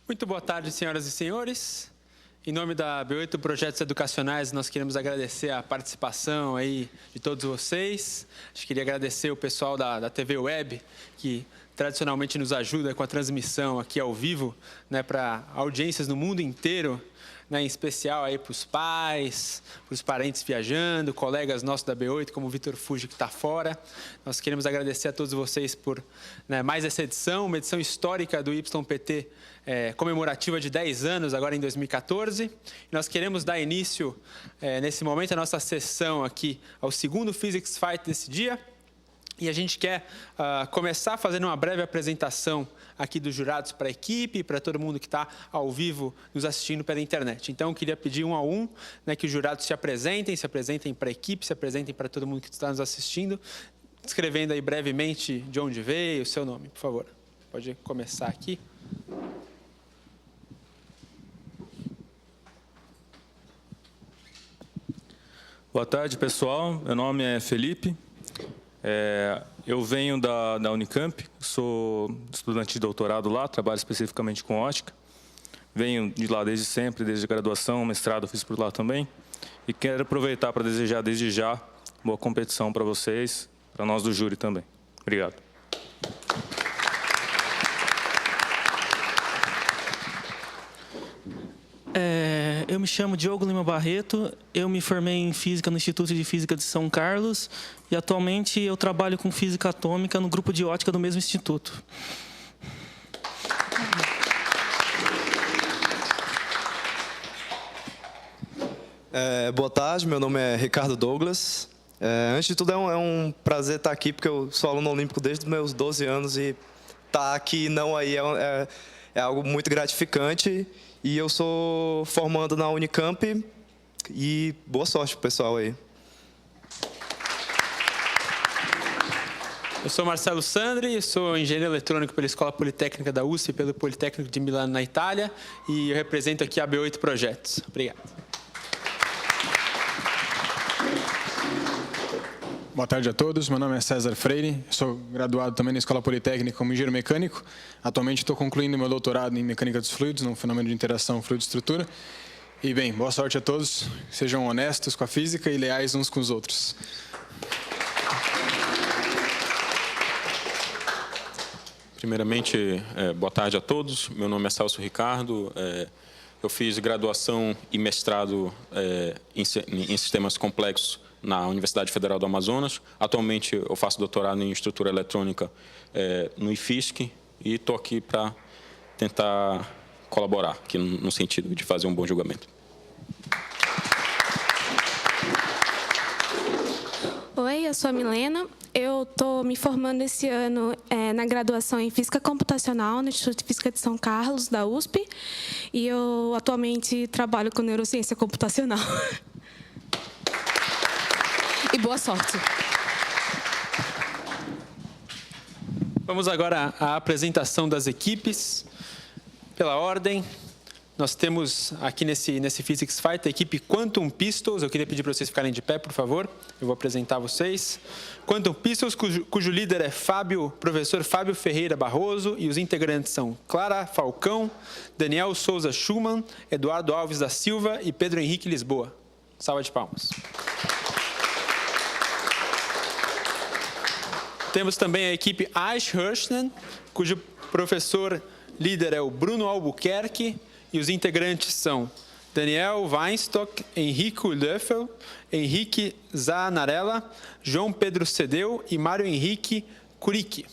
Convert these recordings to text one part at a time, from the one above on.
Muito boa tarde, senhoras e senhores. Em nome da B8 Projetos Educacionais, nós queremos agradecer a participação aí de todos vocês. A gente queria agradecer o pessoal da TV Web, que tradicionalmente nos ajuda com a transmissão aqui ao vivo, né, para audiências no mundo inteiro, né, em especial aí para os pais, para os parentes viajando, colegas nossos da B8, como o Vitor Fuji, que está fora. Nós queremos agradecer a todos vocês por, né, mais essa edição, uma edição histórica do YPT, comemorativa de 10 anos, agora em 2014. Nós queremos dar início, nesse momento, à nossa sessão aqui, ao segundo Physics Fight desse dia. E a gente quer começar fazendo uma breve apresentação aqui dos jurados para a equipe e para todo mundo que está ao vivo nos assistindo pela internet. Então, eu queria pedir um a um, né, que os jurados se apresentem para a equipe, se apresentem para todo mundo que está nos assistindo, descrevendo aí brevemente de onde veio, o seu nome, por favor. Pode começar aqui. Boa tarde, pessoal. Meu nome é Felipe. Eu venho da Unicamp, sou estudante de doutorado lá, trabalho especificamente com ótica. Venho de lá desde sempre, desde a graduação, mestrado fiz por lá também. E quero aproveitar para desejar desde já boa competição para vocês, para nós do júri também. Obrigado. Eu me chamo Diogo Lima Barreto, eu me formei em Física no Instituto de Física de São Carlos e atualmente eu trabalho com Física Atômica no grupo de ótica do mesmo instituto. Boa tarde, meu nome é Ricardo Douglas. Antes de tudo, é um prazer estar aqui, porque eu sou aluno olímpico desde os meus 12 anos e estar aqui não aí é algo muito gratificante. E eu sou formando na Unicamp e boa sorte, pessoal, aí. Eu sou Marcelo Sandri, sou engenheiro eletrônico pela Escola Politécnica da USP e pelo Politécnico de Milano, na Itália, e eu represento aqui a B8 Projetos. Obrigado. Boa tarde a todos, meu nome é César Freire, sou graduado também na Escola Politécnica como engenheiro mecânico. Atualmente estou concluindo meu doutorado em Mecânica dos Fluidos, no fenômeno de interação fluido-estrutura. E bem, boa sorte a todos, sejam honestos com a física e leais uns com os outros. Primeiramente, boa tarde a todos, meu nome é Celso Ricardo, eu fiz graduação e mestrado em sistemas complexos na Universidade Federal do Amazonas. Atualmente eu faço doutorado em estrutura eletrônica no IFISC e estou aqui para tentar colaborar aqui no sentido de fazer um bom julgamento. Oi, eu sou a Milena. Eu estou me formando esse ano na graduação em Física Computacional no Instituto de Física de São Carlos, da USP. E eu atualmente trabalho com neurociência computacional. E boa sorte. Vamos agora à apresentação das equipes. Pela ordem, nós temos aqui nesse Physics Fight a equipe Quantum Pistols. Eu queria pedir para vocês ficarem de pé, por favor. Eu vou apresentar vocês. Quantum Pistols, cujo líder é professor Fábio Ferreira Barroso, e os integrantes são Clara Falcão, Daniel Souza Schumann, Eduardo Alves da Silva e Pedro Henrique Lisboa. Salva de palmas. Temos também a equipe Aich-Hirschnen, cujo professor líder é o Bruno Albuquerque, e os integrantes são Daniel Weinstock, Henrico Löffel, Henrique Zanarella, João Pedro Cedeu e Mário Henrique Curique.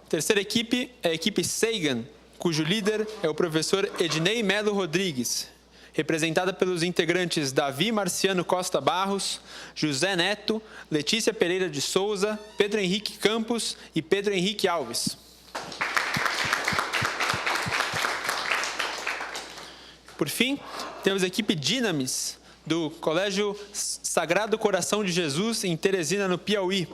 Terceira equipe é a equipe Sagan, cujo líder é o professor Ednei Melo Rodrigues, representada pelos integrantes Davi Marciano Costa Barros, José Neto, Letícia Pereira de Souza, Pedro Henrique Campos e Pedro Henrique Alves. Por fim, temos a equipe Dinamis, do Colégio Sagrado Coração de Jesus, em Teresina, no Piauí,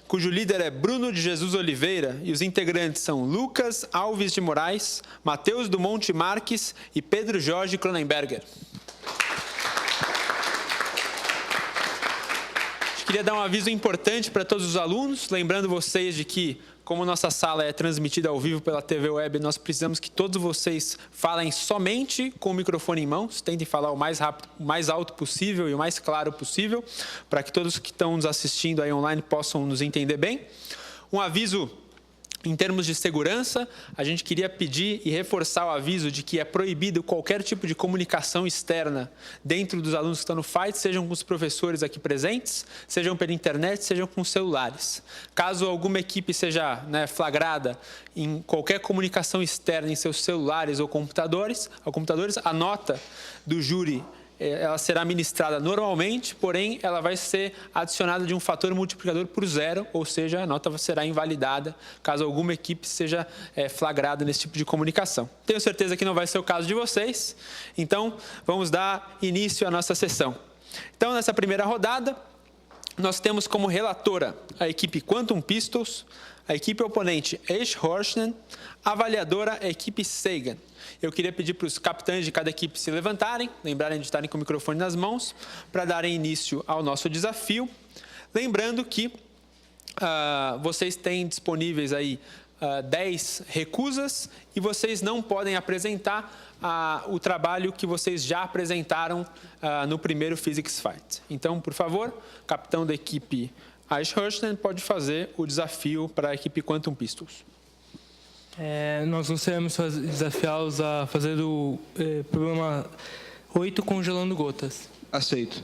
cujo líder é Bruno de Jesus Oliveira, e os integrantes são Lucas Alves de Moraes, Matheus do Monte Marques e Pedro Jorge Cronenberger. queria dar um aviso importante para todos os alunos, lembrando vocês de que, como nossa sala é transmitida ao vivo pela TV Web, nós precisamos que todos vocês falem somente com o microfone em mãos, tentem falar o mais rápido, o mais alto possível e o mais claro possível, para que todos que estão nos assistindo aí online possam nos entender bem. Um aviso em termos de segurança, a gente queria pedir e reforçar o aviso de que é proibido qualquer tipo de comunicação externa dentro dos alunos que estão no FIGHT, sejam com os professores aqui presentes, sejam pela internet, sejam com celulares. Caso alguma equipe seja flagrada em qualquer comunicação externa em seus celulares ou computadores, a nota do júri ela será ministrada normalmente, porém, ela vai ser adicionada de um fator multiplicador por 0, ou seja, a nota será invalidada caso alguma equipe seja flagrada nesse tipo de comunicação. Tenho certeza que não vai ser o caso de vocês, então vamos dar início à nossa sessão. Então, nessa primeira rodada, nós temos como relatora a equipe Quantum Pistols, a equipe oponente Ace Horshman, avaliadora a equipe Sagan. Eu queria pedir para os capitães de cada equipe se levantarem, lembrarem de estarem com o microfone nas mãos, para darem início ao nosso desafio. Lembrando que vocês têm disponíveis aí 10 recusas e vocês não podem apresentar o trabalho que vocês já apresentaram no primeiro Physics Fight. Então, por favor, capitão da equipe Ace Horshman pode fazer o desafio para a equipe Quantum Pistols. Nós gostaríamos de desafiá-los a fazer o problema 8 congelando gotas. Aceito.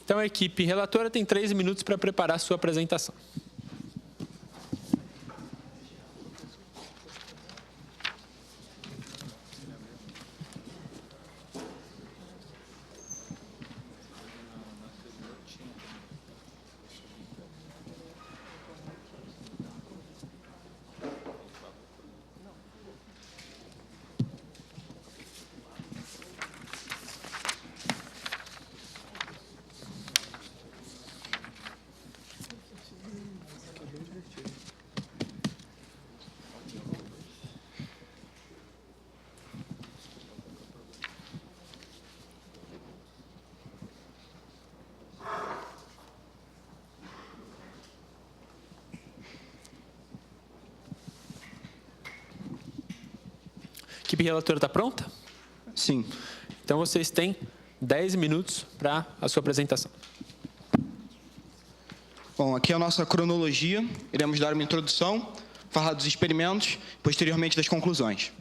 Então, a equipe relatora tem 3 minutos para preparar a sua apresentação. A equipe relatora está pronta? Sim. Então, vocês têm 10 minutos para a sua apresentação. Bom, aqui é a nossa cronologia. Iremos dar uma introdução, falar dos experimentos, posteriormente das conclusões.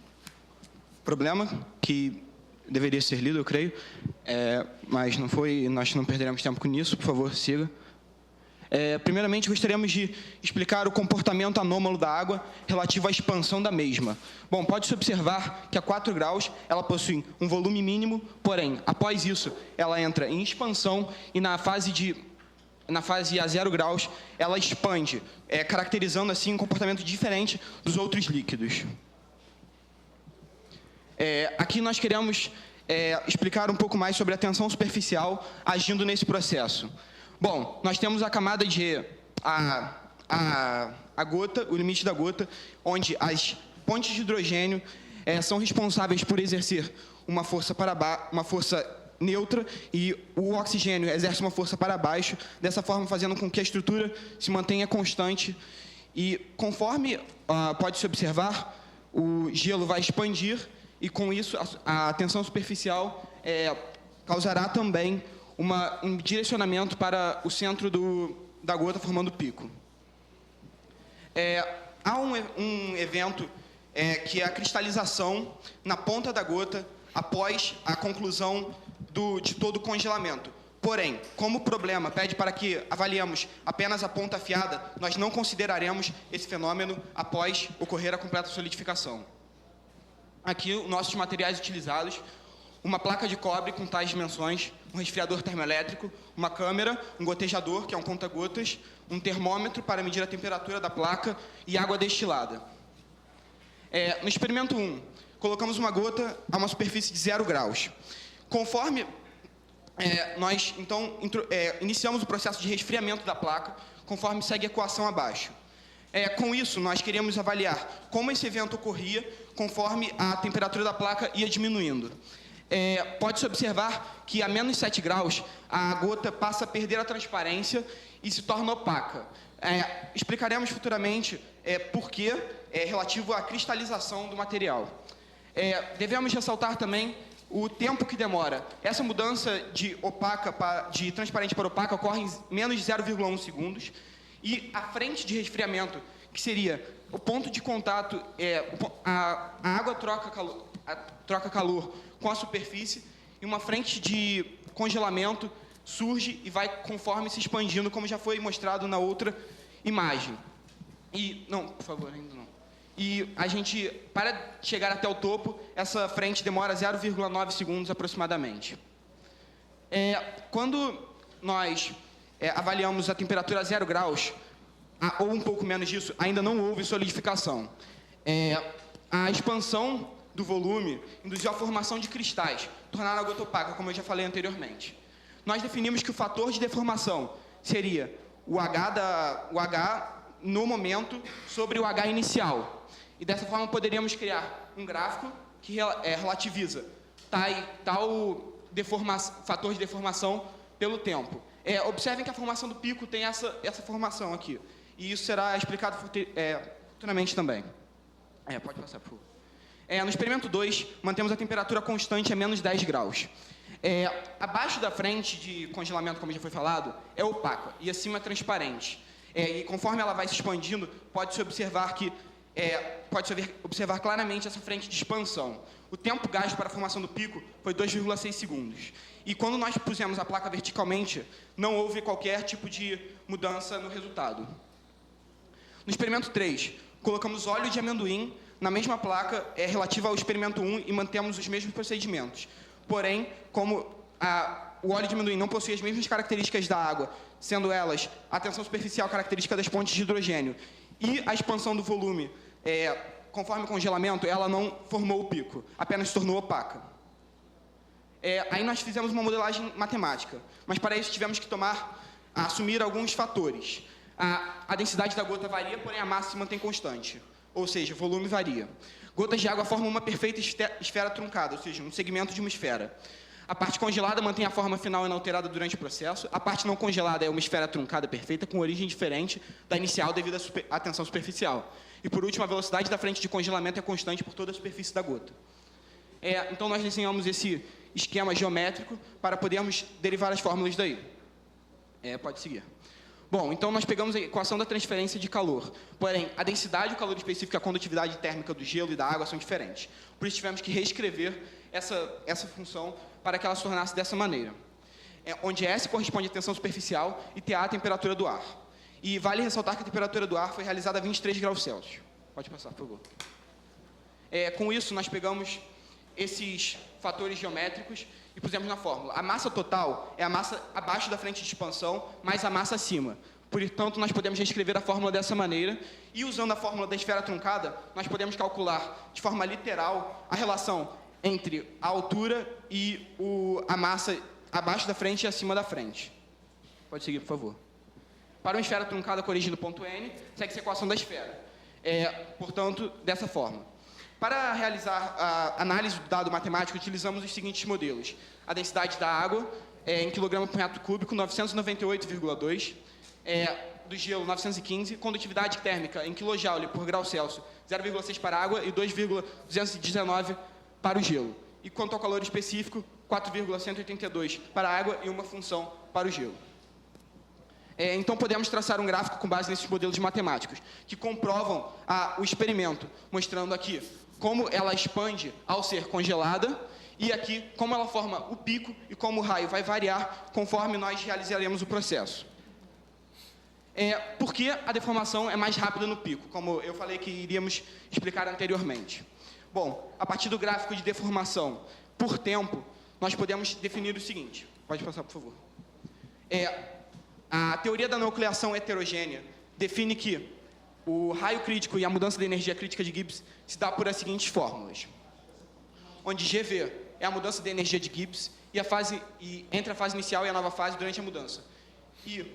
Problema que deveria ser lido, eu creio, mas não foi, nós não perderemos tempo com isso, por favor, siga. Primeiramente, gostaríamos de explicar o comportamento anômalo da água relativo à expansão da mesma. Bom, pode-se observar que a 4 graus ela possui um volume mínimo, porém, após isso, ela entra em expansão e na fase a 0 graus, ela expande, caracterizando assim um comportamento diferente dos outros líquidos. Aqui nós queremos explicar um pouco mais sobre a tensão superficial agindo nesse processo. Bom, nós temos a camada de a gota, o limite da gota, onde as pontes de hidrogênio são responsáveis por exercer uma força uma força neutra e o oxigênio exerce uma força para baixo, dessa forma fazendo com que a estrutura se mantenha constante e conforme pode-se observar, o gelo vai expandir e com isso a tensão superficial causará também um direcionamento para o centro da gota, formando o pico. Há um evento que é a cristalização na ponta da gota após a conclusão de todo o congelamento. Porém, como o problema pede para que avaliemos apenas a ponta afiada, nós não consideraremos esse fenômeno após ocorrer a completa solidificação. Aqui, os nossos materiais utilizados: uma placa de cobre com tais dimensões, um resfriador termoelétrico, uma câmera, um gotejador, que é um conta-gotas, um termômetro para medir a temperatura da placa e água destilada. No experimento 1, colocamos uma gota a uma superfície de 0 graus. Conforme nós, então, iniciamos o processo de resfriamento da placa, conforme segue a equação abaixo. Com isso, nós queríamos avaliar como esse evento ocorria conforme a temperatura da placa ia diminuindo. Pode-se observar que a menos 7 graus, a gota passa a perder a transparência e se torna opaca. Explicaremos futuramente por que, relativo à cristalização do material. Devemos ressaltar também o tempo que demora. Essa mudança de transparente para opaca ocorre em menos de 0,1 segundos. E a frente de resfriamento, que seria o ponto de contato, a água troca calor com a superfície, e uma frente de congelamento surge e vai conforme se expandindo, como já foi mostrado na outra imagem. Não, por favor, ainda não. E a gente, para chegar até o topo, essa frente demora 0,9 segundos aproximadamente. Quando nós avaliamos a temperatura a 0 graus, ou um pouco menos disso, ainda não houve solidificação. A expansão do volume induziu a formação de cristais, tornando a gota opaca, como eu já falei anteriormente. Nós definimos que o fator de deformação seria o H no momento sobre o H inicial. E dessa forma poderíamos criar um gráfico que relativiza tal fator de deformação pelo tempo. Observem que a formação do pico tem essa formação aqui. E isso será explicado futuramente também. Pode passar, por favor. No experimento 2, mantemos a temperatura constante a menos 10 graus. Abaixo da frente de congelamento, como já foi falado, é opaca e acima é transparente. E conforme ela vai se expandindo, pode-se observar claramente essa frente de expansão. O tempo gasto para a formação do pico foi 2,6 segundos. E quando nós pusemos a placa verticalmente, não houve qualquer tipo de mudança no resultado. No experimento 3, colocamos óleo de amendoim na mesma placa relativa ao experimento 1 e mantemos os mesmos procedimentos. Porém, como o óleo de amendoim não possui as mesmas características da água, sendo elas a tensão superficial característica das pontes de hidrogênio e a expansão do volume, conforme o congelamento, ela não formou o pico, apenas se tornou opaca. Aí nós fizemos uma modelagem matemática, mas para isso tivemos que assumir alguns fatores. A densidade da gota varia, porém a massa se mantém constante, ou seja, o volume varia. Gotas de água formam uma perfeita esfera truncada, ou seja, um segmento de uma esfera. A parte congelada mantém a forma final inalterada durante o processo. A parte não congelada é uma esfera truncada perfeita com origem diferente da inicial devido à tensão superficial. E, por último, a velocidade da frente de congelamento é constante por toda a superfície da gota. Então, nós desenhamos esse esquema geométrico para podermos derivar as fórmulas daí. Pode seguir. Bom, então nós pegamos a equação da transferência de calor. Porém, a densidade, o calor específico e a condutividade térmica do gelo e da água são diferentes. Por isso, tivemos que reescrever essa função para que ela se tornasse dessa maneira. Onde S corresponde à tensão superficial e TA a temperatura do ar. E vale ressaltar que a temperatura do ar foi realizada a 23 graus Celsius. Pode passar, por favor. Com isso, nós pegamos esses fatores geométricos e pusemos na fórmula. A massa total é a massa abaixo da frente de expansão, mais a massa acima. Portanto, nós podemos reescrever a fórmula dessa maneira. E usando a fórmula da esfera truncada, nós podemos calcular de forma literal a relação entre a altura e a massa abaixo da frente e acima da frente. Pode seguir, por favor. Para uma esfera truncada com origem do ponto N, segue-se a equação da esfera. Portanto, dessa forma. Para realizar a análise do dado matemático, utilizamos os seguintes modelos. A densidade da água, em quilograma por metro cúbico, 998,2. Do gelo, 915. Condutividade térmica, em kJ por grau Celsius, 0,6 para a água e 2,219 para o gelo. E quanto ao calor específico, 4,182 para a água e uma função para o gelo. Então, podemos traçar um gráfico com base nesses modelos matemáticos, que comprovam o experimento, mostrando aqui como ela expande ao ser congelada, e aqui como ela forma o pico e como o raio vai variar conforme nós realizaremos o processo. Por que a deformação é mais rápida no pico, como eu falei que iríamos explicar anteriormente? Bom, a partir do gráfico de deformação por tempo, nós podemos definir o seguinte. Pode passar, por favor. A teoria da nucleação heterogênea define que o raio crítico e a mudança de energia crítica de Gibbs se dá por as seguintes fórmulas. Onde GV é a mudança de energia de Gibbs entre a fase inicial e a nova fase durante a mudança. E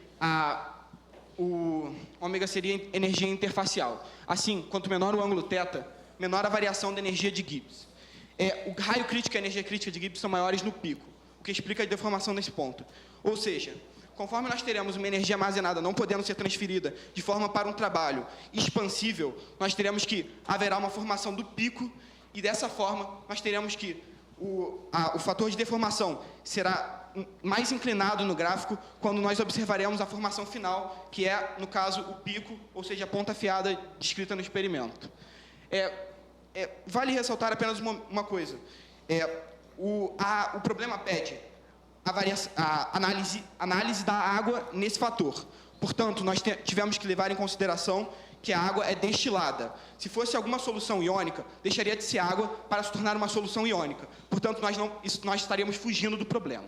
o ômega seria energia interfacial. Assim, quanto menor o ângulo θ, menor a variação da energia de Gibbs. O raio crítico e a energia crítica de Gibbs são maiores no pico, o que explica a deformação nesse ponto. Ou seja, conforme nós teremos uma energia armazenada não podendo ser transferida de forma para um trabalho expansível, nós teremos que haverá uma formação do pico e dessa forma nós teremos que o fator de deformação será mais inclinado no gráfico quando nós observaremos a formação final, que é, no caso, o pico, ou seja, a ponta afiada descrita no experimento. Vale ressaltar apenas uma coisa. O problema pede a análise da água nesse fator. Portanto, nós tivemos que levar em consideração que a água é destilada. Se fosse alguma solução iônica, deixaria de ser água para se tornar uma solução iônica. Portanto, nós estaríamos fugindo do problema.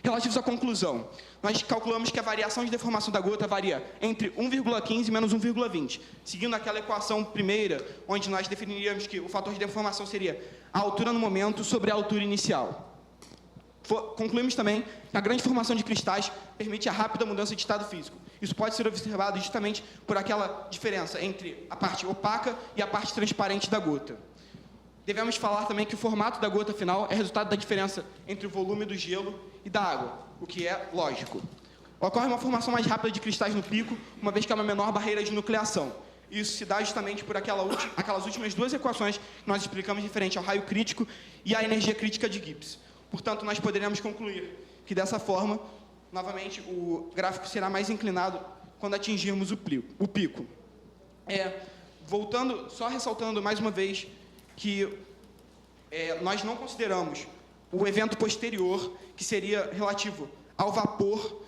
Relativos à conclusão, nós calculamos que a variação de deformação da gota varia entre 1,15 menos 1,20, seguindo aquela equação primeira, onde nós definiríamos que o fator de deformação seria a altura no momento sobre a altura inicial. Concluímos também que a grande formação de cristais permite a rápida mudança de estado físico. Isso pode ser observado justamente por aquela diferença entre a parte opaca e a parte transparente da gota. Devemos falar também que o formato da gota final é resultado da diferença entre o volume do gelo e da água, o que é lógico. Ocorre uma formação mais rápida de cristais no pico, uma vez que há uma menor barreira de nucleação. Isso se dá justamente por aquelas últimas duas equações que nós explicamos referente ao raio crítico e à energia crítica de Gibbs. Portanto, nós poderemos concluir que, dessa forma, novamente, o gráfico será mais inclinado quando atingirmos o pico. Só ressaltando mais uma vez que nós não consideramos o evento posterior, que seria relativo ao vapor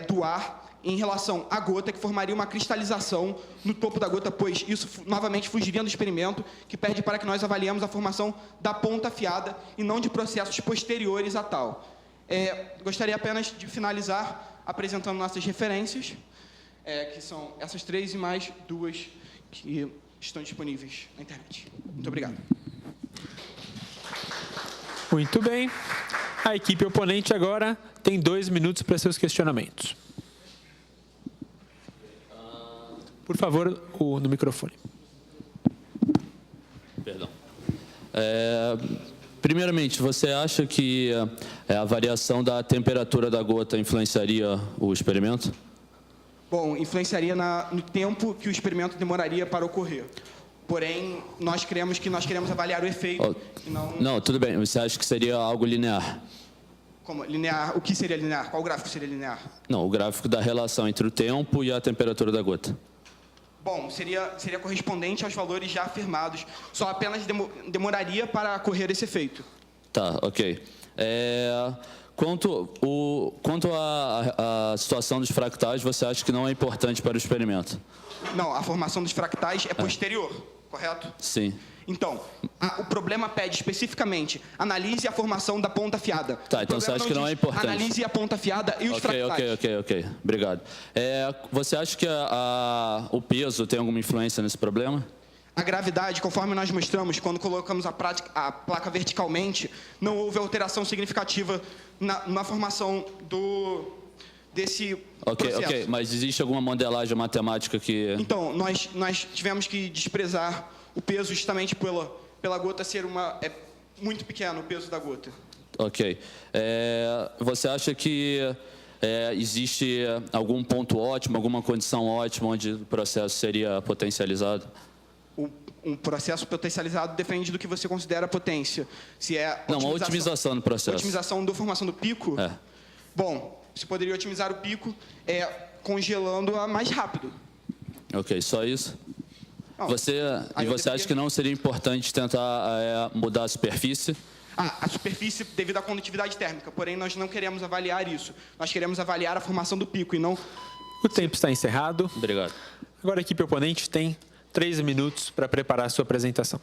do ar em relação à gota, que formaria uma cristalização no topo da gota, pois isso novamente fugiria do experimento, que pede para que nós avaliemos a formação da ponta afiada e não de processos posteriores a tal. Gostaria apenas de finalizar apresentando nossas referências, que são essas 3 e mais 2 que estão disponíveis na internet. Muito obrigado. Muito bem. A equipe oponente agora tem 2 minutos para seus questionamentos. Por favor, no microfone. Perdão. Primeiramente, você acha que a variação da temperatura da gota influenciaria o experimento? Bom, influenciaria no tempo que o experimento demoraria para ocorrer. Porém, nós queremos avaliar o efeito e não... Não, tudo bem. Você acha que seria algo linear? Como linear? O que seria linear? Qual gráfico seria linear? Não, o gráfico da relação entre o tempo e a temperatura da gota. Bom, seria correspondente aos valores já afirmados. Só apenas demoraria para ocorrer esse efeito. Tá, ok. Quanto à situação dos fractais, você acha que não é importante para o experimento? Não, a formação dos fractais é posterior, correto? Sim. Então, o problema pede especificamente analise a formação da ponta afiada. Tá, então você acha que não é importante. Analise a ponta afiada e os fractais. Ok. Obrigado. Você acha que o peso tem alguma influência nesse problema? A gravidade, conforme nós mostramos, quando colocamos a placa verticalmente, não houve alteração significativa na formação desse processo. Ok, mas existe alguma modelagem matemática que... Então, nós tivemos que desprezar o peso justamente pela gota ser muito pequeno, o peso da gota. Ok. Você acha que existe algum ponto ótimo, alguma condição ótima onde o processo seria potencializado? Um processo potencializado depende do que você considera potência. Se é não, a otimização do processo. Otimização da formação do pico? Bom, você poderia otimizar o pico congelando-a mais rápido. Ok, só isso? Não, você acha que não seria importante tentar mudar a superfície? A superfície devido à condutividade térmica, porém nós não queremos avaliar isso. Nós queremos avaliar a formação do pico e não... O tempo está encerrado. Obrigado. Agora a equipe oponente tem 3 minutos para preparar a sua apresentação.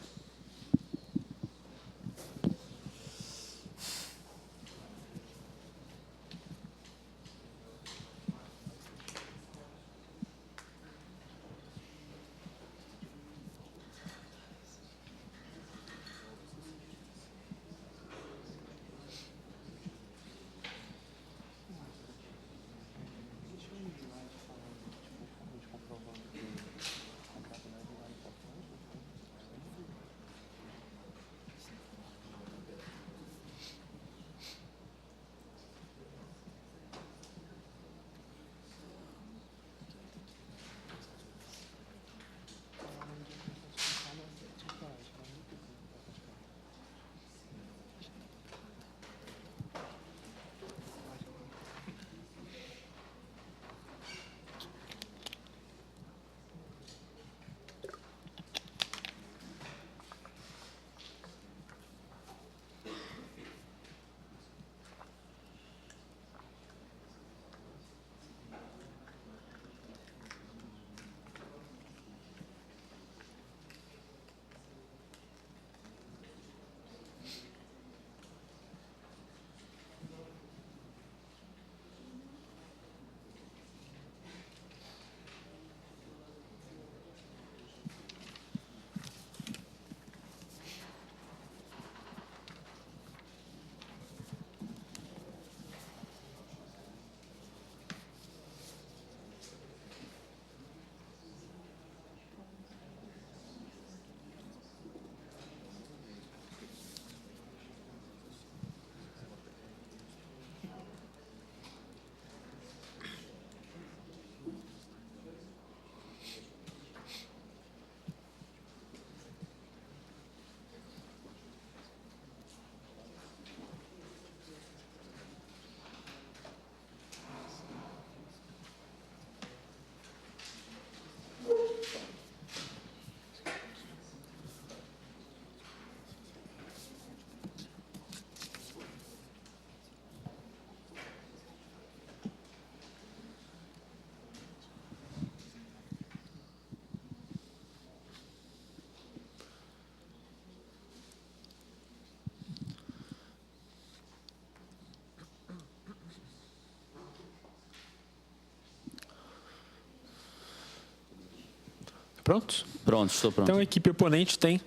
prontos? Pronto, estou pronto. Então, a equipe oponente tem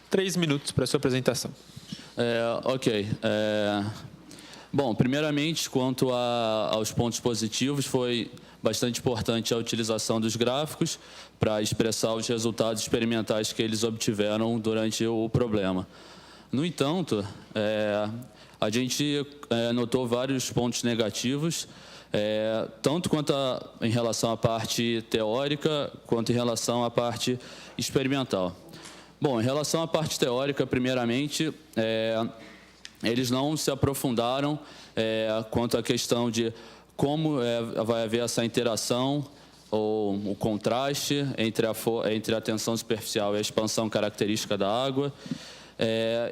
3 minutos para a sua apresentação. Ok. Bom, primeiramente, quanto aos pontos positivos, foi bastante importante a utilização dos gráficos para expressar os resultados experimentais que eles obtiveram durante o problema. No entanto, a gente notou vários pontos negativos, tanto em relação à parte teórica, quanto em relação à parte experimental. Bom, em relação à parte teórica, primeiramente, eles não se aprofundaram quanto à questão de como vai haver essa interação ou o contraste entre a tensão superficial e a expansão característica da água.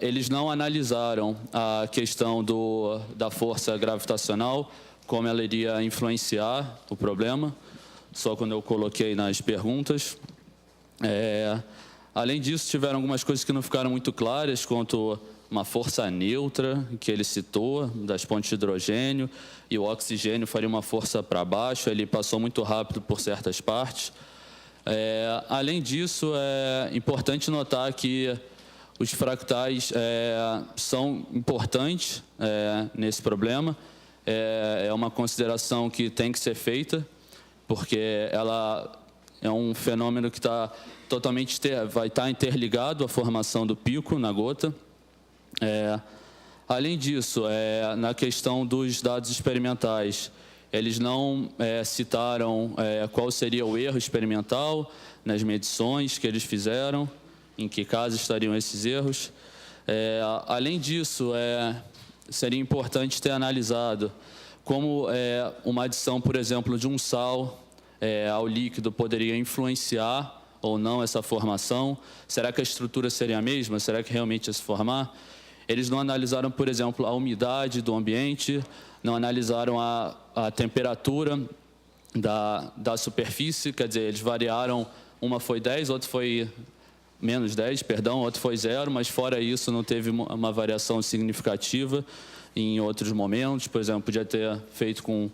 Eles não analisaram a questão da força gravitacional, como ela iria influenciar o problema, só quando eu coloquei nas perguntas. Além disso, tiveram algumas coisas que não ficaram muito claras, quanto uma força neutra, que ele citou, das pontes de hidrogênio, e o oxigênio faria uma força para baixo, ele passou muito rápido por certas partes. Além disso, é importante notar que os fractais são importantes nesse problema. É uma consideração que tem que ser feita, porque ela é um fenômeno que vai estar interligado à formação do pico na gota. Além disso, na questão dos dados experimentais, eles não citaram qual seria o erro experimental nas medições que eles fizeram, em que casos estariam esses erros. Além disso, seria importante ter analisado como uma adição, por exemplo, de um sal ao líquido poderia influenciar ou não essa formação. Será que a estrutura seria a mesma? Será que realmente ia se formar? Eles não analisaram, por exemplo, a umidade do ambiente, não analisaram a temperatura da superfície, quer dizer, eles variaram, uma foi 10, outra foi menos 10, perdão, outra foi 0, mas fora isso não teve uma variação significativa em outros momentos. Por exemplo, podia ter feito com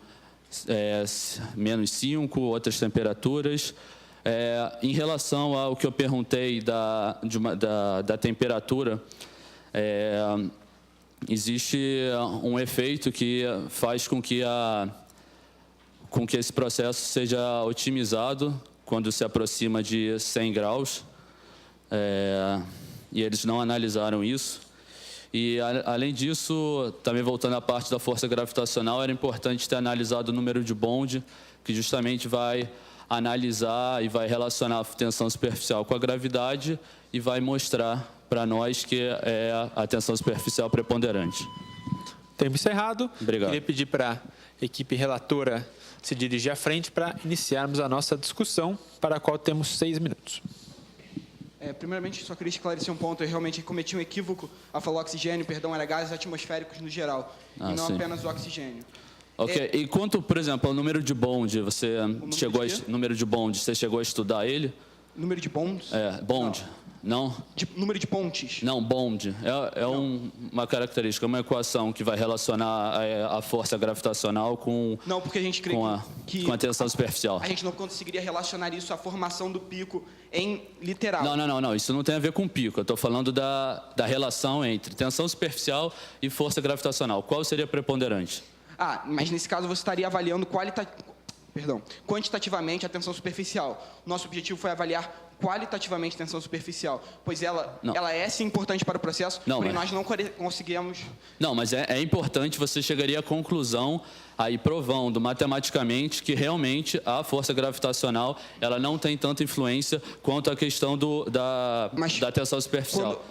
menos 5, outras temperaturas. Em relação ao que eu perguntei da temperatura, existe um efeito que faz com que esse processo seja otimizado quando se aproxima de 100 graus, e eles não analisaram isso. E, além disso, também voltando à parte da força gravitacional, era importante ter analisado o número de Bond, que justamente vai analisar e vai relacionar a tensão superficial com a gravidade e vai mostrar para nós que é a tensão superficial preponderante. Tempo encerrado. Obrigado. Queria pedir para a equipe relatora se dirigir à frente para iniciarmos a nossa discussão, para a qual temos 6 minutos. Primeiramente, só queria esclarecer um ponto. Eu realmente cometi um equívoco ao falar oxigênio, perdão, era gases atmosféricos no geral, e não apenas o oxigênio. Ok, e quanto, por exemplo, ao número de Bond, você chegou a estudar ele? Número de bonds? Bond. Não? Número de pontes? Não, Bond. Uma característica, uma equação que vai relacionar a força gravitacional com, não, porque a gente crê com a tensão superficial. A gente não conseguiria relacionar isso à formação do pico em literal. Não. Isso não tem a ver com pico. Eu estou falando da relação entre tensão superficial e força gravitacional. Qual seria preponderante? Mas nesse caso você estaria avaliando quantitativamente a tensão superficial. Nosso objetivo foi avaliar qualitativamente a tensão superficial, pois ela é sim importante para o processo, porém nós não conseguimos... Não, mas é importante, você chegaria à conclusão, aí provando matematicamente que realmente a força gravitacional ela não tem tanta influência quanto a questão da tensão superficial.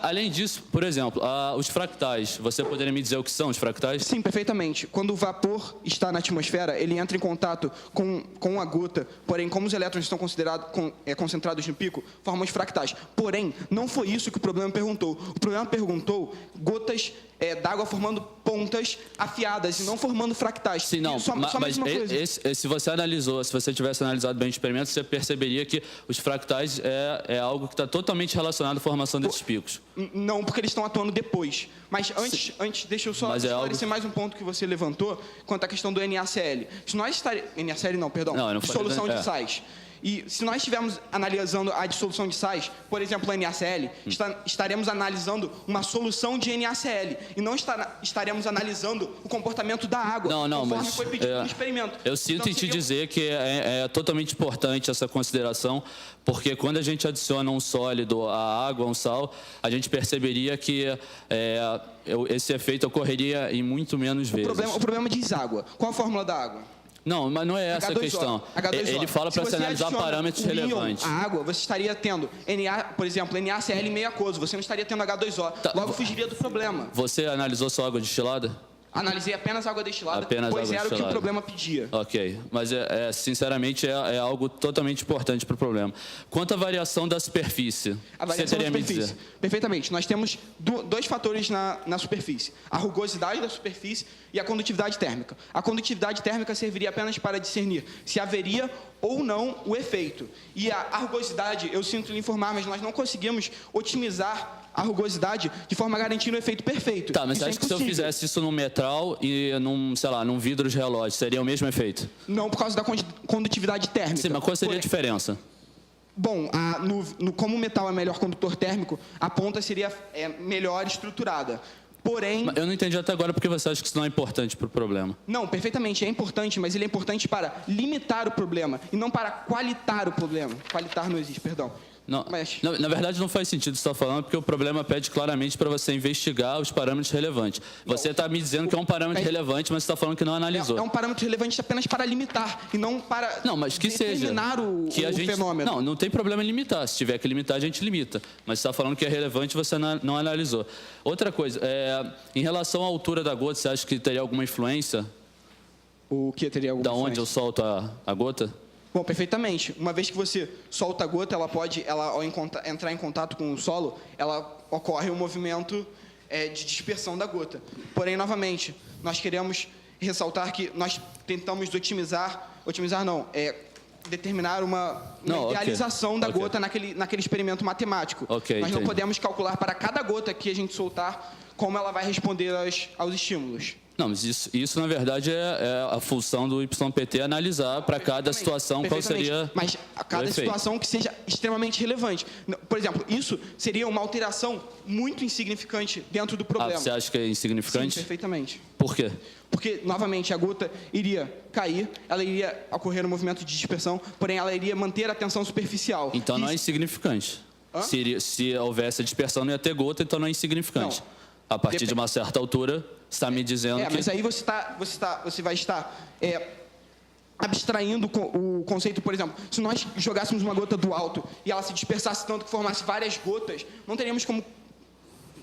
Além disso, por exemplo, os fractais, você poderia me dizer o que são os fractais? Sim, perfeitamente. Quando o vapor está na atmosfera, ele entra em contato com a gota, porém, como os elétrons estão concentrados no pico, formam os fractais. Porém, não foi isso que o problema perguntou. O problema perguntou gotas d'água formando pontas afiadas e não formando fractais. Sim, não, mas se você tivesse analisado bem o experimento, você perceberia que os fractais é algo que está totalmente relacionado à formação desses picos. Não, porque eles estão atuando depois. Mas antes deixa eu só esclarecer mais um ponto que você levantou quanto à questão do NaCl. Se nós NaCl não, perdão, dissolução de sais. E se nós estivermos analisando a dissolução de sais, por exemplo, a NaCl, estaremos analisando uma solução de NaCl e não estaremos analisando o comportamento da água, conforme foi pedido no experimento. Eu sinto em te dizer que é totalmente importante essa consideração, porque quando a gente adiciona um sólido à água, um sal, a gente perceberia que esse efeito ocorreria em muito menos vezes. O problema diz água. Qual a fórmula da água? Não, mas não é essa a questão. Ele fala para se analisar parâmetros relevantes. A água, você estaria tendo, por exemplo, NaCl meio aquoso, você não estaria tendo H2O. Logo fugiria do problema. Você analisou só água destilada? Analisei apenas água destilada, pois era o que o problema pedia. Ok, mas sinceramente é algo totalmente importante para o problema. Quanto à variação da superfície, você teria a me dizer? Perfeitamente. Nós temos dois fatores na superfície. A rugosidade da superfície e a condutividade térmica. A condutividade térmica serviria apenas para discernir se haveria ou não o efeito. E a rugosidade, eu sinto lhe informar, mas nós não conseguimos otimizar a rugosidade de forma a garantir o efeito perfeito. Tá, mas você acha que se eu fizesse isso num metral e num vidro de relógio, seria o mesmo efeito? Não, por causa da condutividade térmica. Sim, mas qual seria a diferença? Bom, como o metal é melhor condutor térmico, a ponta seria melhor estruturada. Porém... Eu não entendi até agora porque você acha que isso não é importante para o problema. Não, perfeitamente, é importante, mas ele é importante para limitar o problema e não para qualitar o problema. Qualitar não existe, perdão. Não, na verdade, não faz sentido você estar falando, porque o problema pede claramente para você investigar os parâmetros relevantes. Você está me dizendo que é um parâmetro relevante, mas você está falando que não analisou. É um parâmetro relevante apenas para limitar e não para determinar o fenômeno. Não tem problema em limitar. Se tiver que limitar, a gente limita. Mas você está falando que é relevante, você não analisou. Outra coisa, em relação à altura da gota, você acha que teria alguma influência? O que teria alguma influência? Da onde eu solto a gota? Bom, perfeitamente. Uma vez que você solta a gota, ao entrar em contato com o solo, ocorre um movimento de dispersão da gota. Porém, novamente, nós queremos ressaltar que nós tentamos determinar uma idealização da gota naquele experimento matemático. Nós não podemos calcular para cada gota que a gente soltar como ela vai responder aos estímulos. Não, mas isso na verdade é a função do YPT analisar para cada situação qual seria. Mas a cada situação que seja extremamente relevante. Por exemplo, isso seria uma alteração muito insignificante dentro do problema. Você acha que é insignificante? Sim, perfeitamente. Por quê? Porque, novamente, a gota iria cair, ela iria ocorrer um movimento de dispersão, porém ela iria manter a tensão superficial. Então não é insignificante. Se houvesse a dispersão, não ia ter gota, então não é insignificante. Não. A partir de uma certa altura, você está me dizendo que... Mas aí você vai estar abstraindo o conceito, por exemplo, se nós jogássemos uma gota do alto e ela se dispersasse tanto que formasse várias gotas, não teríamos como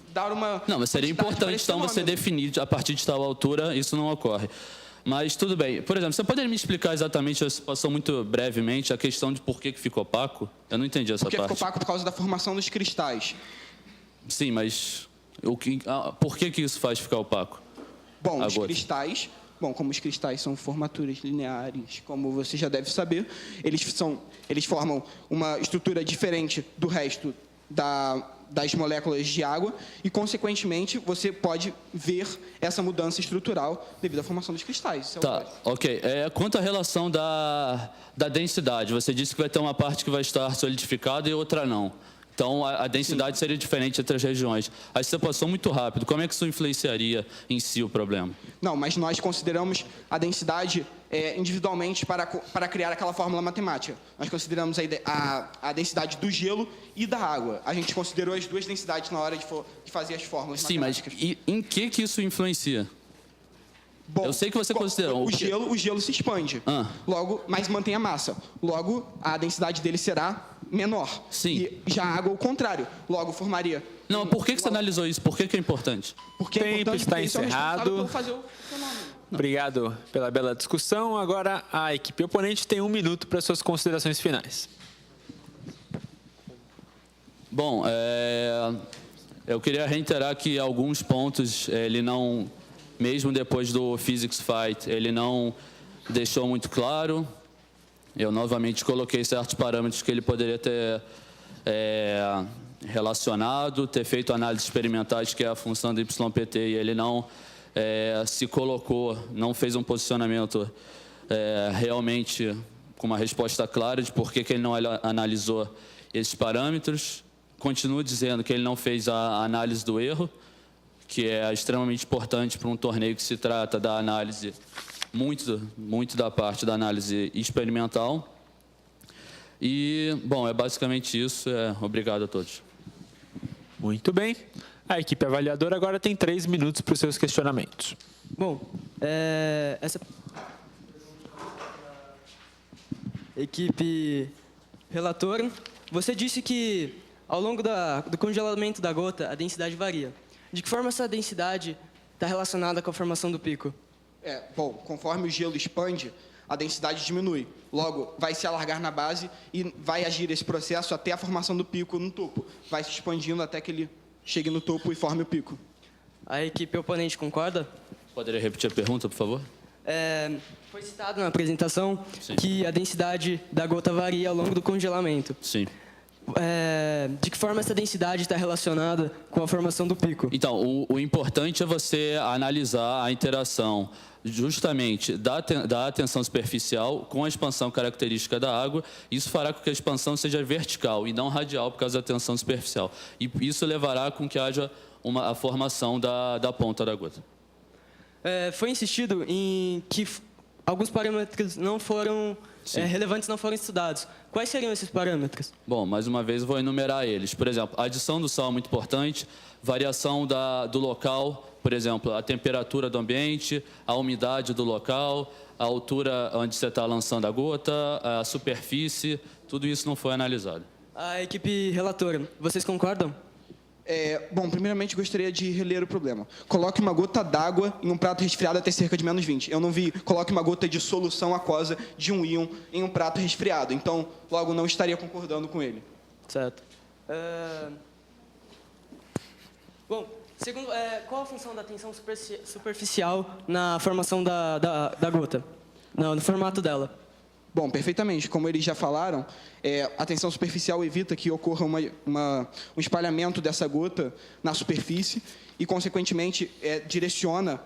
dar uma... Não, mas seria importante, então, você definir a partir de tal altura, isso não ocorre. Mas tudo bem. Por exemplo, você poderia me explicar exatamente, passou muito brevemente, a questão de por que ficou opaco? Eu não entendi essa parte. Porque ficou opaco por causa da formação dos cristais. Sim, mas... por que isso faz ficar opaco? Bom, como os cristais são formaturas lineares, como você já deve saber, eles formam uma estrutura diferente do resto das moléculas de água e, consequentemente, você pode ver essa mudança estrutural devido à formação dos cristais. Tá, ok. Quanto à relação da densidade, você disse que vai ter uma parte que vai estar solidificada e outra não. Então, a densidade seria diferente entre as regiões. Aí você passou muito rápido. Como é que isso influenciaria em si o problema? Não, mas nós consideramos a densidade individualmente para criar aquela fórmula matemática. Nós consideramos a densidade do gelo e da água. A gente considerou as duas densidades na hora de fazer as fórmulas matemáticas. Sim, mas em que isso influencia? Bom, eu sei que você considerou. O gelo se expande, logo, mas mantém a massa. Logo, a densidade dele será menor. Sim. E já a água, o contrário. Logo, formaria... Não, por que você analisou isso? Por que é importante? Porque o tempo está encerrado. Obrigado pela bela discussão. Agora, a equipe oponente tem 1 minuto para suas considerações finais. Bom, eu queria reiterar que alguns pontos, ele não... Mesmo depois do Physics Fight, ele não deixou muito claro. Eu novamente coloquei certos parâmetros que ele poderia ter relacionado, ter feito análises experimentais, que é a função do YPT, e ele não se colocou, não fez um posicionamento realmente com uma resposta clara de por que ele não analisou esses parâmetros. Continuo dizendo que ele não fez a análise do erro, que é extremamente importante para um torneio que se trata da análise, muito da parte da análise experimental. E, bom, é basicamente isso. Obrigado a todos. Muito bem. A equipe avaliadora agora tem 3 minutos para os seus questionamentos. Bom, essa equipe relatora, você disse que ao longo do congelamento da gota a densidade varia. De que forma essa densidade está relacionada com a formação do pico? Bom, conforme o gelo expande, a densidade diminui. Logo, vai se alargar na base e vai agir esse processo até a formação do pico no topo. Vai se expandindo até que ele chegue no topo e forme o pico. A equipe oponente concorda? Poderia repetir a pergunta, por favor? Foi citado na apresentação Sim. que a densidade da gota varia ao longo do congelamento. Sim. De que forma essa densidade está relacionada com a formação do pico? Então, o importante é você analisar a interação justamente da tensão superficial com a expansão característica da água. Isso fará com que a expansão seja vertical e não radial por causa da tensão superficial. E isso levará com que haja a formação da ponta da gota. Foi insistido em que alguns parâmetros não foram relevantes, não foram estudados. Quais seriam esses parâmetros? Bom, mais uma vez eu vou enumerar eles. Por exemplo, a adição do sal é muito importante, variação do local, por exemplo, a temperatura do ambiente, a umidade do local, a altura onde você está lançando a gota, a superfície, tudo isso não foi analisado. A equipe relatora, vocês concordam? Bom, primeiramente gostaria de reler o problema. Coloque uma gota d'água em um prato resfriado até cerca de menos 20. Eu não vi, coloque uma gota de solução aquosa de um íon em um prato resfriado. Então, logo, não estaria concordando com ele. Certo. Bom, segundo, qual a função da tensão superficial na formação da gota? No formato dela? Bom, perfeitamente. Como eles já falaram, a tensão superficial evita que ocorra um espalhamento dessa gota na superfície e, consequentemente, direciona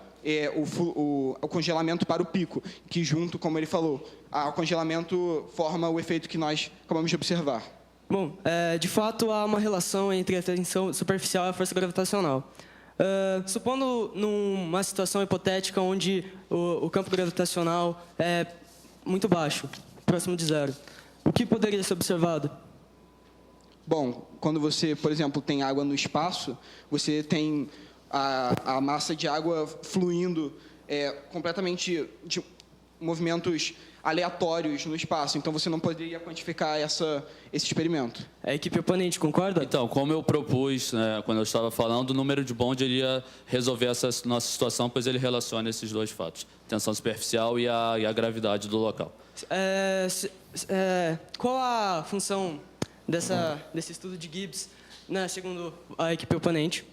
o congelamento para o pico, que junto, como ele falou, o congelamento forma o efeito que nós acabamos de observar. Bom, de fato, há uma relação entre a tensão superficial e a força gravitacional. Supondo numa situação hipotética onde o campo gravitacional é muito baixo, próximo de zero, o que poderia ser observado? Bom, quando você, por exemplo, tem água no espaço, você tem a massa de água fluindo completamente de movimentos aleatórios no espaço. Então, você não poderia quantificar esse experimento. A equipe oponente concorda? Então, como eu propus, quando eu estava falando, o número de Bond iria resolver essa nossa situação, pois ele relaciona esses dois fatos, tensão superficial e a gravidade do local. Qual a função desse estudo de Gibbs, segundo a equipe oponente?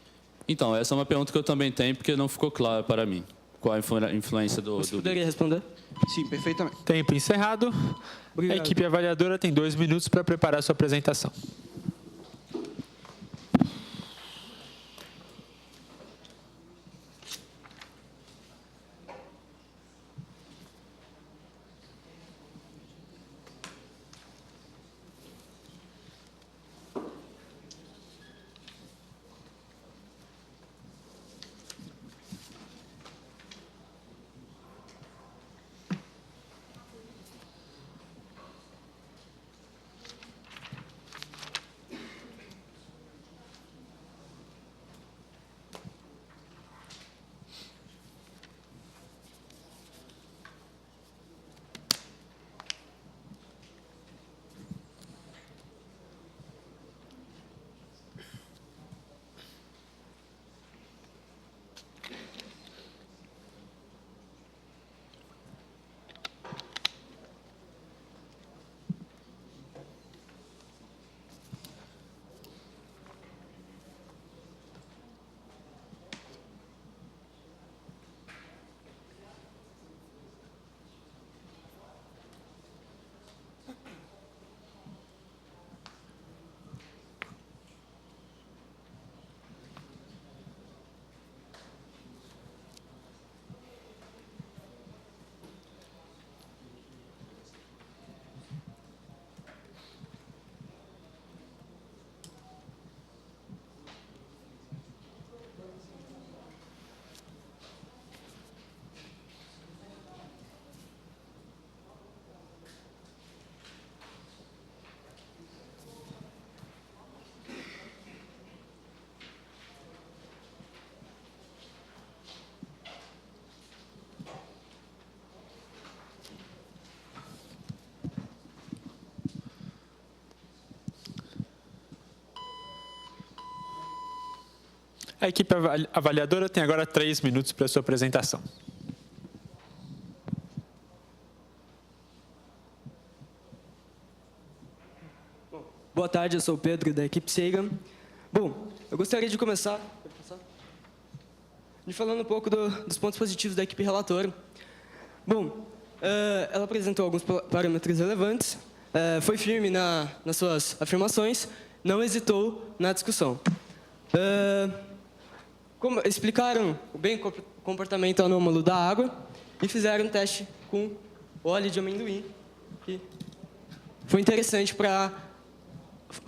Então, essa é uma pergunta que eu também tenho, porque não ficou claro para mim. Qual a influência do... Você poderia responder? Sim, perfeitamente. Tempo encerrado. Obrigado. A equipe avaliadora tem 2 minutos para preparar a sua apresentação. A equipe avaliadora tem agora 3 minutos para a sua apresentação. Boa tarde, eu sou o Pedro, da equipe Seiga. Bom, eu gostaria de começar falando um pouco dos pontos positivos da equipe relatora. Bom, ela apresentou alguns parâmetros relevantes, foi firme nas suas afirmações, não hesitou na discussão. Explicaram bem o comportamento anômalo da água e fizeram um teste com óleo de amendoim, que foi interessante para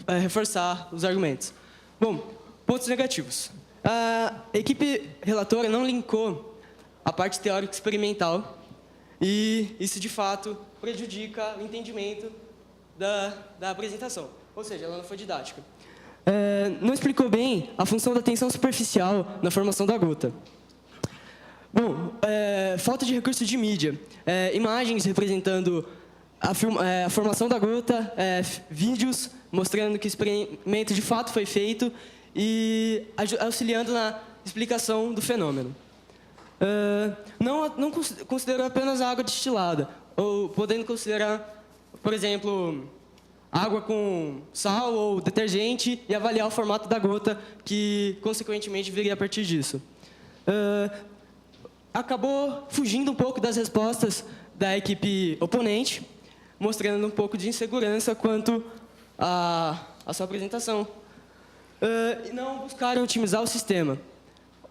reforçar os argumentos. Bom, pontos negativos. A equipe relatora não linkou a parte teórica experimental e isso, de fato, prejudica o entendimento da apresentação, ou seja, ela não foi didática. Não explicou bem a função da tensão superficial na formação da gota. Bom, falta de recurso de mídia. Imagens representando a formação da gota, vídeos mostrando que o experimento de fato foi feito e auxiliando na explicação do fenômeno. Não considerou apenas a água destilada, ou podendo considerar, por exemplo, água com sal ou detergente e avaliar o formato da gota, que consequentemente viria a partir disso. Acabou fugindo um pouco das respostas da equipe oponente, mostrando um pouco de insegurança quanto à sua apresentação. E não buscaram otimizar o sistema.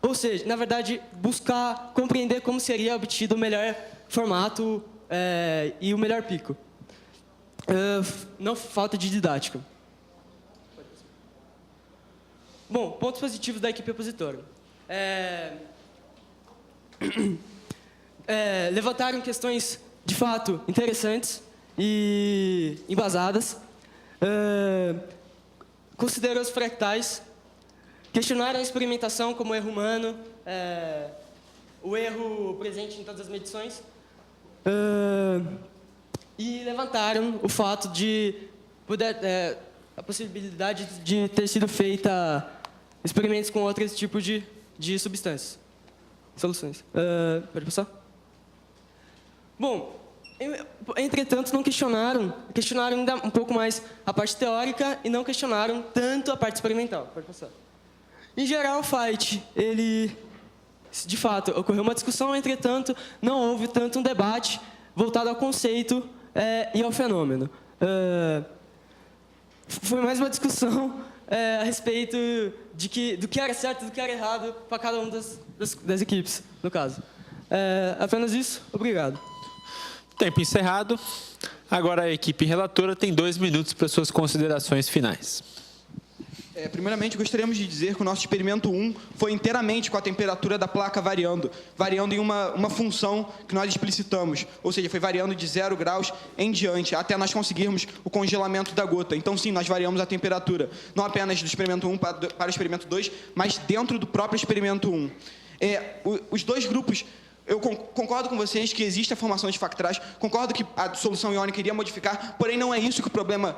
Ou seja, na verdade, buscar compreender como seria obtido o melhor formato e o melhor pico. Não falta de didática. Bom, pontos positivos da equipe opositora. Levantaram questões, de fato, interessantes e embasadas. Considerou os fractais, questionaram a experimentação como erro humano, o erro presente em todas as medições, e levantaram o fato de a possibilidade de ter sido feita experimentos com outros tipos de substâncias, soluções. Pode passar? Bom, entretanto, não questionaram ainda um pouco mais a parte teórica e não questionaram tanto a parte experimental. Pode passar. Em geral, o fight, de fato, ocorreu uma discussão, entretanto, não houve tanto um debate voltado ao conceito e ao fenômeno. Foi mais uma discussão a respeito do que era certo e do que era errado para cada uma das equipes, no caso. Apenas isso. Obrigado. Tempo encerrado. Agora a equipe relatora tem 2 minutos para suas considerações finais. Primeiramente, gostaríamos de dizer que o nosso experimento 1 foi inteiramente com a temperatura da placa variando em uma função que nós explicitamos, ou seja, foi variando de 0 graus em diante, até nós conseguirmos o congelamento da gota. Então, sim, nós variamos a temperatura, não apenas do experimento 1 para o experimento 2, mas dentro do próprio experimento 1. Os dois grupos... Eu concordo com vocês que existe a formação de fractais, concordo que a solução iônica iria modificar, porém não é isso que o problema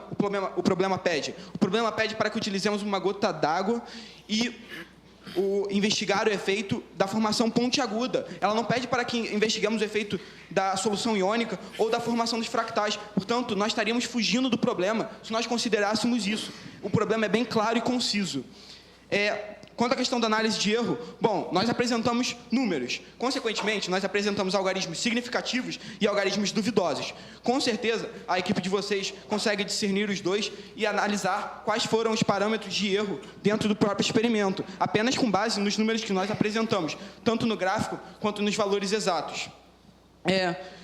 pede. O problema pede para que utilizemos uma gota d'água e investigar o efeito da formação pontiaguda. Ela não pede para que investigamos o efeito da solução iônica ou da formação dos fractais. Portanto, nós estaríamos fugindo do problema se nós considerássemos isso. O problema é bem claro e conciso. Quanto à questão da análise de erro, bom, nós apresentamos números. Consequentemente, nós apresentamos algarismos significativos e algarismos duvidosos. Com certeza, a equipe de vocês consegue discernir os dois e analisar quais foram os parâmetros de erro dentro do próprio experimento, apenas com base nos números que nós apresentamos, tanto no gráfico quanto nos valores exatos.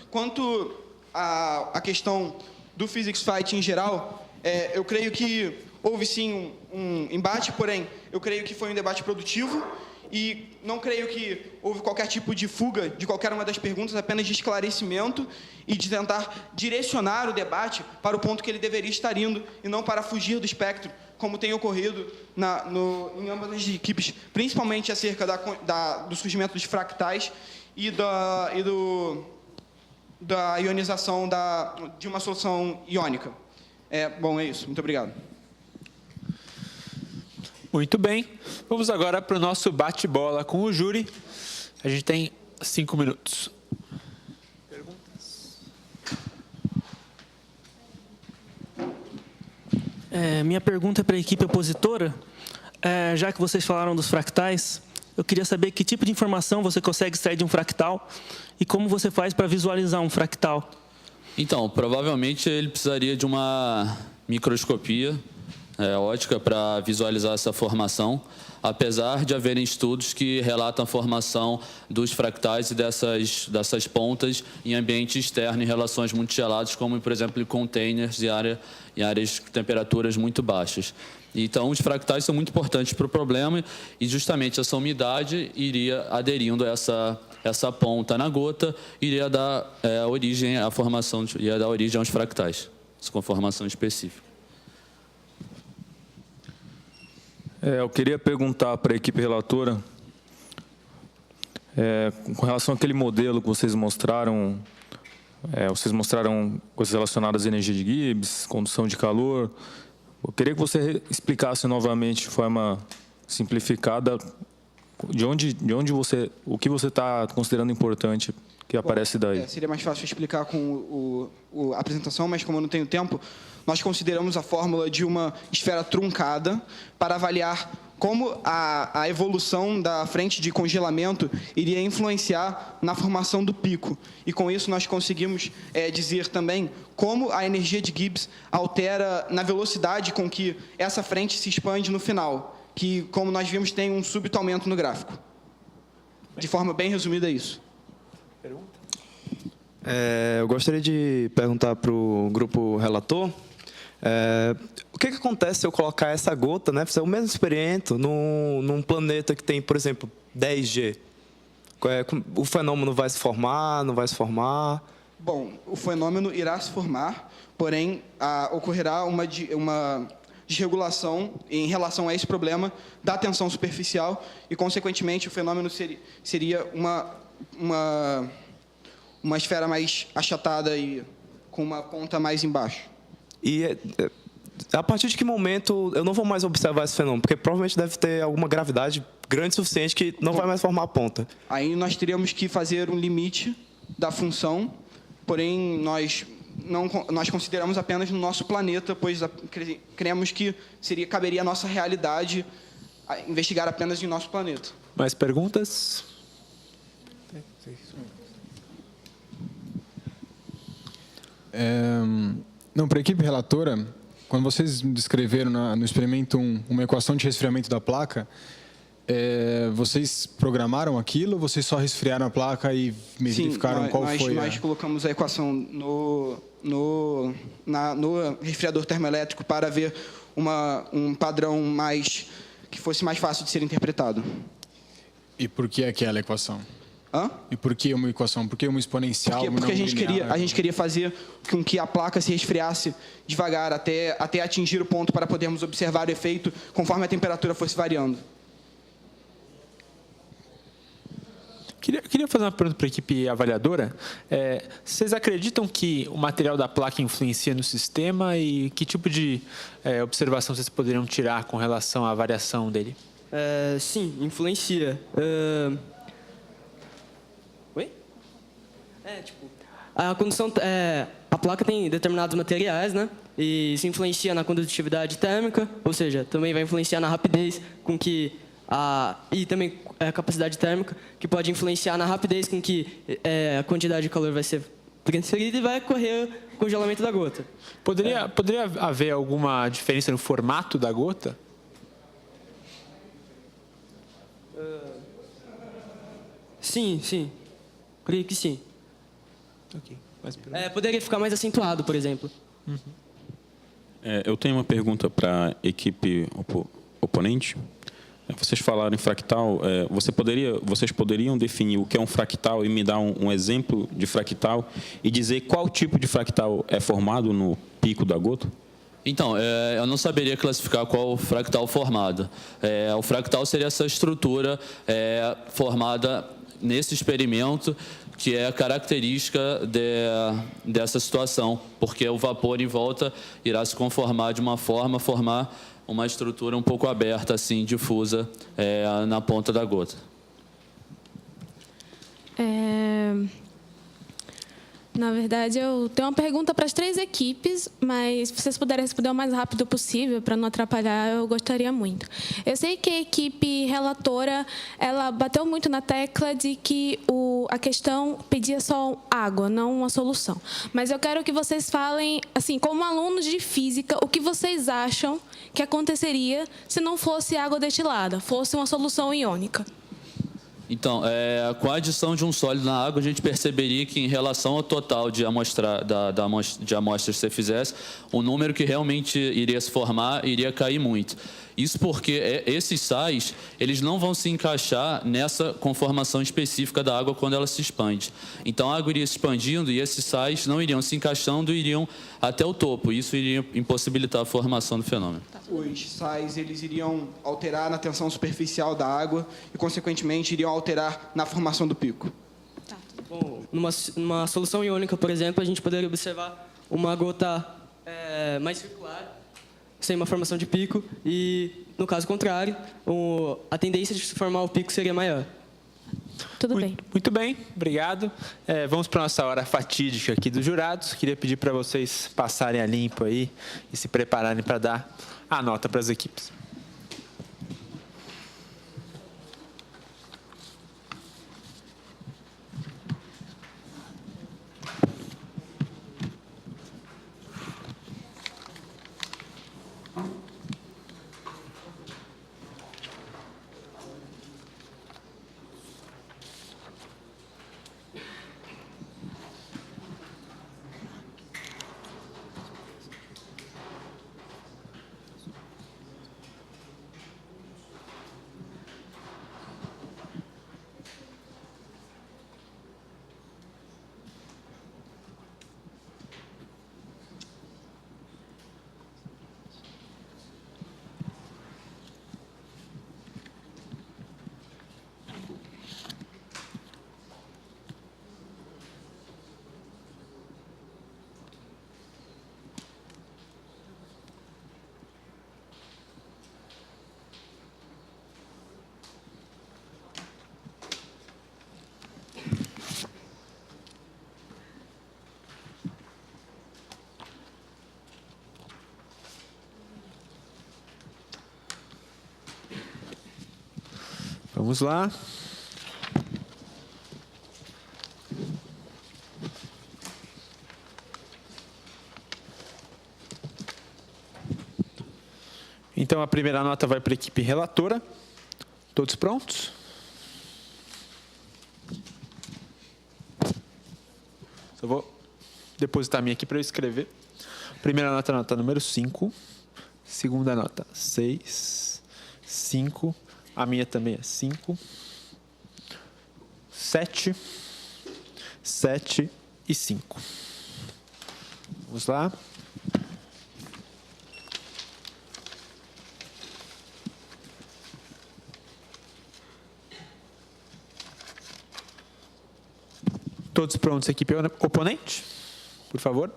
Quanto à questão do Physics Fight em geral, eu creio que houve sim um embate, porém, eu creio que foi um debate produtivo e não creio que houve qualquer tipo de fuga de qualquer uma das perguntas, apenas de esclarecimento e de tentar direcionar o debate para o ponto que ele deveria estar indo e não para fugir do espectro, como tem ocorrido em ambas as equipes, principalmente acerca do surgimento dos fractais e da ionização de uma solução iônica. Bom, é isso. Muito obrigado. Muito bem. Vamos agora para o nosso bate-bola com o júri. A gente tem 5 minutos. Minha pergunta é para a equipe opositora. Já que vocês falaram dos fractais, eu queria saber que tipo de informação você consegue extrair de um fractal e como você faz para visualizar um fractal. Então, provavelmente ele precisaria de uma microscopia ótica para visualizar essa formação, apesar de haverem estudos que relatam a formação dos fractais e dessas pontas em ambiente externo, em relações muito geladas, como, por exemplo, em containers em áreas com temperaturas muito baixas. Então, os fractais são muito importantes para o problema e, justamente, essa umidade iria aderindo a essa ponta na gota, iria dar origem à formação, iria dar origem aos fractais, com formação específica. Eu queria perguntar para a equipe relatora, com relação àquele modelo que vocês mostraram coisas relacionadas à energia de Gibbs, condução de calor. Eu queria que você explicasse novamente de forma simplificada o que você está considerando importante que aparece daí. Seria mais fácil explicar com a apresentação, mas como eu não tenho tempo, nós consideramos a fórmula de uma esfera truncada para avaliar como a evolução da frente de congelamento iria influenciar na formação do pico. E com isso nós conseguimos dizer também como a energia de Gibbs altera na velocidade com que essa frente se expande no final, que, como nós vimos, tem um súbito aumento no gráfico. De forma bem resumida, é isso. Eu gostaria de perguntar para o grupo relator o que acontece se eu colocar essa gota, né, o mesmo experimento, num planeta que tem, por exemplo, 10G? O fenômeno vai se formar, não vai se formar? Bom, o fenômeno irá se formar, porém ocorrerá uma desregulação em relação a esse problema da tensão superficial e, consequentemente, o fenômeno seria uma esfera mais achatada e com uma ponta mais embaixo. E a partir de que momento eu não vou mais observar esse fenômeno? Porque provavelmente deve ter alguma gravidade grande o suficiente que não vai mais formar a ponta. Aí nós teríamos que fazer um limite da função, porém nós consideramos apenas no nosso planeta, pois cremos que caberia à nossa realidade investigar apenas em nosso planeta. Mais perguntas? Não, para a equipe relatora, quando vocês descreveram no experimento uma equação de resfriamento da placa, vocês programaram aquilo ou vocês só resfriaram a placa e verificaram qual foi? Nós colocamos a equação no resfriador termoelétrico para ver um padrão que fosse mais fácil de ser interpretado. E por que aquela equação? E por que uma equação? Por que uma exponencial? Porque a gente queria fazer com que a placa se resfriasse devagar até atingir o ponto para podermos observar o efeito conforme a temperatura fosse variando. Queria fazer uma pergunta para a equipe avaliadora. Vocês acreditam que o material da placa influencia no sistema e que tipo de observação vocês poderiam tirar com relação à variação dele? Sim, influencia. A condução, a placa tem determinados materiais, né? E isso influencia na condutividade térmica, ou seja, também vai influenciar na rapidez com que e também a capacidade térmica, que pode influenciar na rapidez com que a quantidade de calor vai ser transferida e vai ocorrer o congelamento da gota. Poderia haver alguma diferença no formato da gota? Sim. Creio que sim. Ok. Poderia ficar mais acentuado, por exemplo. Eu tenho uma pergunta para a equipe oponente. Vocês falaram em fractal. Vocês poderiam definir o que é um fractal e me dar um exemplo de fractal e dizer qual tipo de fractal é formado no pico da gota? Então, eu não saberia classificar qual fractal formado. O fractal seria essa estrutura formada nesse experimento, que é a característica dessa situação, porque o vapor em volta irá se conformar de uma forma, formar uma estrutura um pouco aberta, assim, difusa, na ponta da gota. Na verdade, eu tenho uma pergunta para as 3 equipes, mas se vocês puderem responder o mais rápido possível, para não atrapalhar, eu gostaria muito. Eu sei que a equipe relatora, ela bateu muito na tecla de que a questão pedia só água, não uma solução. Mas eu quero que vocês falem, assim, como alunos de física, o que vocês acham que aconteceria se não fosse água destilada, fosse uma solução iônica. Então, com a adição de um sólido na água, a gente perceberia que, em relação ao total de amostras que você fizesse, o número que realmente iria se formar iria cair muito. Isso porque esses sais, eles não vão se encaixar nessa conformação específica da água quando ela se expande. Então, a água iria se expandindo e esses sais não iriam se encaixando e iriam até o topo. Isso iria impossibilitar a formação do fenômeno. Os sais, eles iriam alterar na tensão superficial da água e, consequentemente, iriam alterar na formação do pico. Bom, numa solução iônica, por exemplo, a gente poderia observar uma gota mais circular, sem uma formação de pico, e, no caso contrário, a tendência de se formar o pico seria maior. Tudo bem. Muito bem, obrigado. Vamos para a nossa hora fatídica aqui dos jurados. Queria pedir para vocês passarem a limpo aí e se prepararem para dar a nota para as equipes. Vamos lá. Então, a primeira nota vai para a equipe relatora. Todos prontos? Só vou depositar a minha aqui para eu escrever. Primeira nota, nota número 5. Segunda nota, 6. 5. A minha também é 5. 7. 7 e 5. Vamos lá. Todos prontos, equipe oponente? Por favor.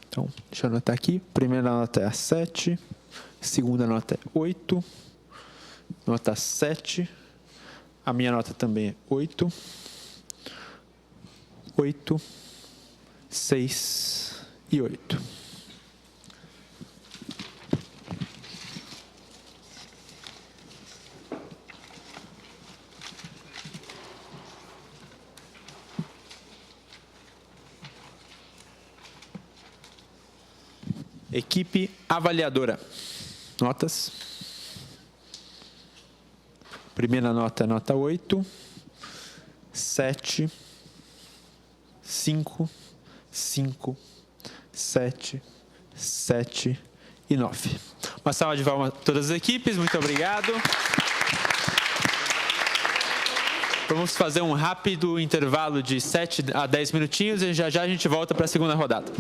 Então, deixa eu anotar aqui. Primeira nota é a 7. Segunda nota é 8. Nota 7. A minha nota também é 8. 8. 6 e 8. Equipe avaliadora. Notas. Primeira nota é nota 8. 7. 5. 5. 7. 7 e 9. Uma salva de palmas a todas as equipes. Muito obrigado. Vamos fazer um rápido intervalo de 7 a 10 minutinhos e já já a gente volta para a segunda rodada.